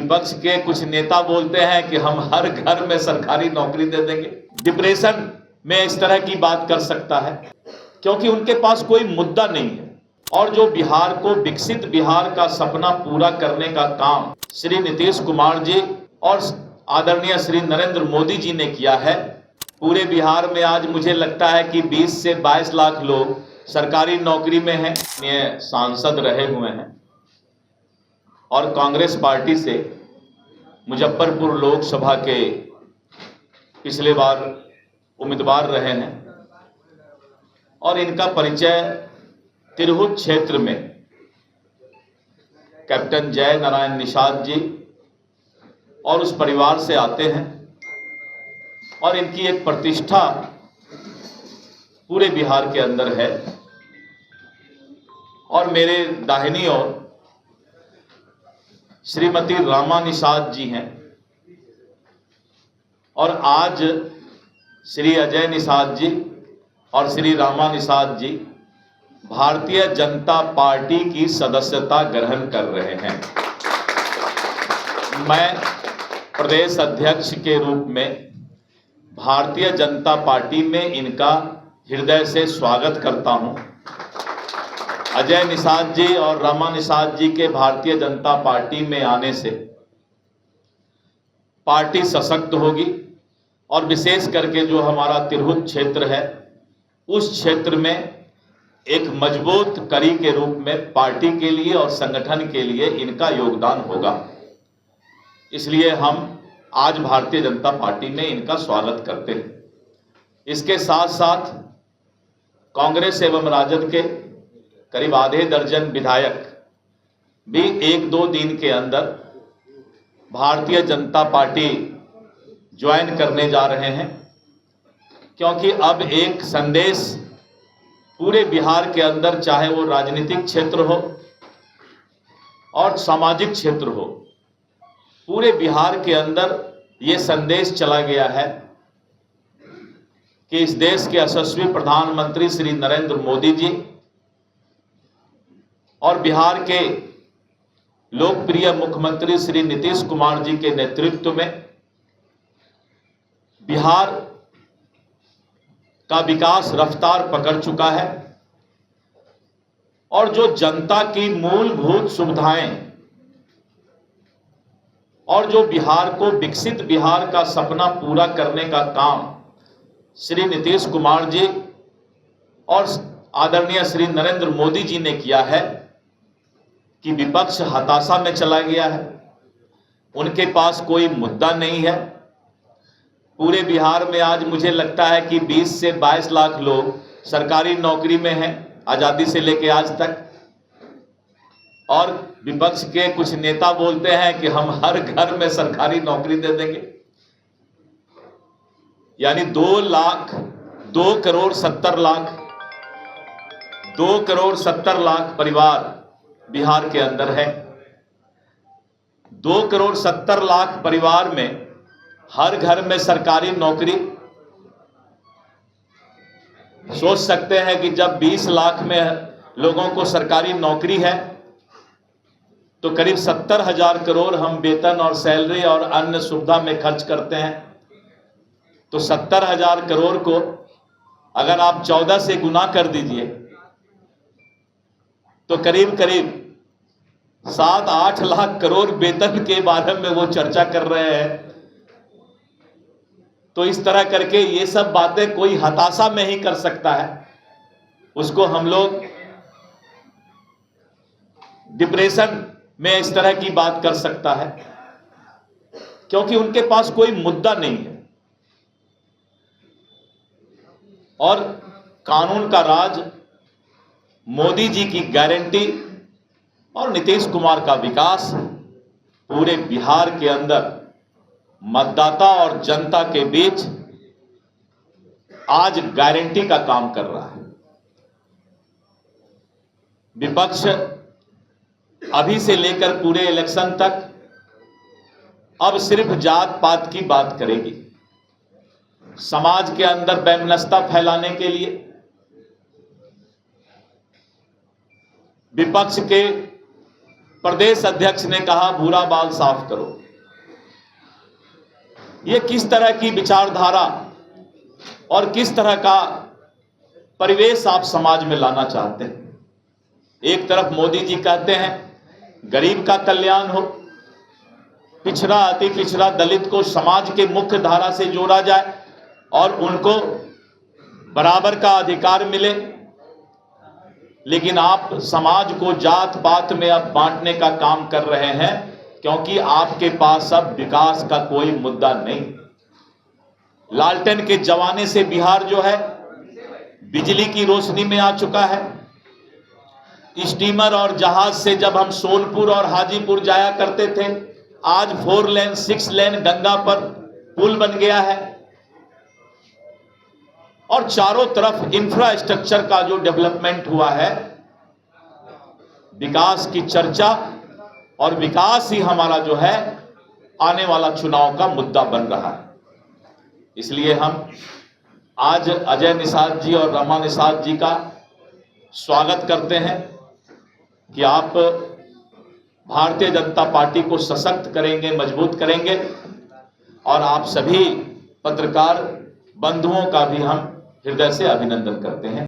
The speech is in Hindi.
विपक्ष के कुछ नेता बोलते हैं कि हम हर घर में सरकारी नौकरी दे देंगे। डिप्रेशन में इस तरह की बात कर सकता है क्योंकि उनके पास कोई मुद्दा नहीं है। और जो बिहार को विकसित बिहार का सपना पूरा करने का काम श्री नीतीश कुमार जी और आदरणीय श्री नरेंद्र मोदी जी ने किया है, पूरे बिहार में आज मुझे लगता है कि 20 से 22 लाख लोग सरकारी नौकरी में हैं, ये सांसद रहे हुए हैं और कांग्रेस पार्टी से मुजफ्फरपुर लोकसभा के पिछले बार उम्मीदवार रहे हैं और इनका परिचय तिरहुत क्षेत्र में कैप्टन जय नारायण निषाद जी और उस परिवार से आते हैं और इनकी एक प्रतिष्ठा पूरे बिहार के अंदर है। और मेरे दाहिनी ओर श्रीमती रामा निषाद जी हैं और आज श्री अजय निषाद जी और श्री रामा निषाद जी भारतीय जनता पार्टी की सदस्यता ग्रहण कर रहे हैं। मैं प्रदेश अध्यक्ष के रूप में भारतीय जनता पार्टी में इनका हृदय से स्वागत करता हूं। अजय निषाद जी और रामा निषाद जी के भारतीय जनता पार्टी में आने से पार्टी सशक्त होगी और विशेष करके जो हमारा तिरहुत क्षेत्र है उस क्षेत्र में एक मजबूत कड़ी के रूप में पार्टी के लिए और संगठन के लिए इनका योगदान होगा। इसलिए हम आज भारतीय जनता पार्टी में इनका स्वागत करते हैं। इसके साथ साथ कांग्रेस एवं राजद के करीब आधे दर्जन विधायक भी 1-2 दिन के अंदर भारतीय जनता पार्टी ज्वाइन करने जा रहे हैं, क्योंकि अब एक संदेश पूरे बिहार के अंदर, चाहे वो राजनीतिक क्षेत्र हो और सामाजिक क्षेत्र हो, पूरे बिहार के अंदर ये संदेश चला गया है कि इस देश के यशस्वी प्रधानमंत्री श्री नरेंद्र मोदी जी और बिहार के लोकप्रिय मुख्यमंत्री श्री नीतीश कुमार जी के नेतृत्व में बिहार का विकास रफ्तार पकड़ चुका है और जो जनता की मूलभूत सुविधाएं और जो बिहार को विकसित बिहार का सपना पूरा करने का काम श्री नीतीश कुमार जी और आदरणीय श्री नरेंद्र मोदी जी ने किया है कि विपक्ष हताशा में चला गया है। उनके पास कोई मुद्दा नहीं है। पूरे बिहार में आज मुझे लगता है कि 20 से 22 लाख लोग सरकारी नौकरी में हैं आजादी से लेकर आज तक। और विपक्ष के कुछ नेता बोलते हैं कि हम हर घर में सरकारी नौकरी दे देंगे, यानी 2 करोड़ 70 लाख परिवार बिहार के अंदर है। 2 करोड़ 70 लाख परिवार में हर घर में सरकारी नौकरी। सोच सकते हैं कि जब 20 लाख में लोगों को सरकारी नौकरी है तो करीब 70,000 करोड़ हम वेतन और सैलरी और अन्य सुविधा में खर्च करते हैं। तो 70,000 करोड़ को अगर आप 14 से गुना कर दीजिए तो करीब 7-8 लाख करोड़ वेतन के बारे में वो चर्चा कर रहे हैं। तो इस तरह करके ये सब बातें कोई हताशा में ही कर सकता है। उसको हम लोग डिप्रेशन में इस तरह की बात कर सकता है क्योंकि उनके पास कोई मुद्दा नहीं है। और कानून का राज, मोदी जी की गारंटी और नीतीश कुमार का विकास पूरे बिहार के अंदर मतदाता और जनता के बीच आज गारंटी का काम कर रहा है। विपक्ष अभी से लेकर पूरे इलेक्शन तक अब सिर्फ जात पात की बात करेगी। समाज के अंदर वैमनस्यता फैलाने के लिए विपक्ष के प्रदेश अध्यक्ष ने कहा भूरा बाल साफ करो। ये किस तरह की विचारधारा और किस तरह का परिवेश आप समाज में लाना चाहते हैं? एक तरफ मोदी जी कहते हैं गरीब का कल्याण हो, पिछड़ा अति पिछड़ा दलित को समाज के मुख्य धारा से जोड़ा जाए और उनको बराबर का अधिकार मिले, लेकिन आप समाज को जात पात में अब बांटने का काम कर रहे हैं, क्योंकि आपके पास अब विकास का कोई मुद्दा नहीं। लालटेन के जमाने से बिहार जो है बिजली की रोशनी में आ चुका है। स्टीमर और जहाज से जब हम सोनपुर और हाजीपुर जाया करते थे, आज 4 लेन 6 लेन गंगा पर पुल बन गया है और चारों तरफ इंफ्रास्ट्रक्चर का जो डेवलपमेंट हुआ है, विकास की चर्चा और विकास ही हमारा जो है आने वाला चुनाव का मुद्दा बन रहा है। इसलिए हम आज अजय निषाद जी और रमा निषाद जी का स्वागत करते हैं कि आप भारतीय जनता पार्टी को सशक्त करेंगे, मजबूत करेंगे, और आप सभी पत्रकार बंधुओं का भी हम हृदय से अभिनंदन करते हैं।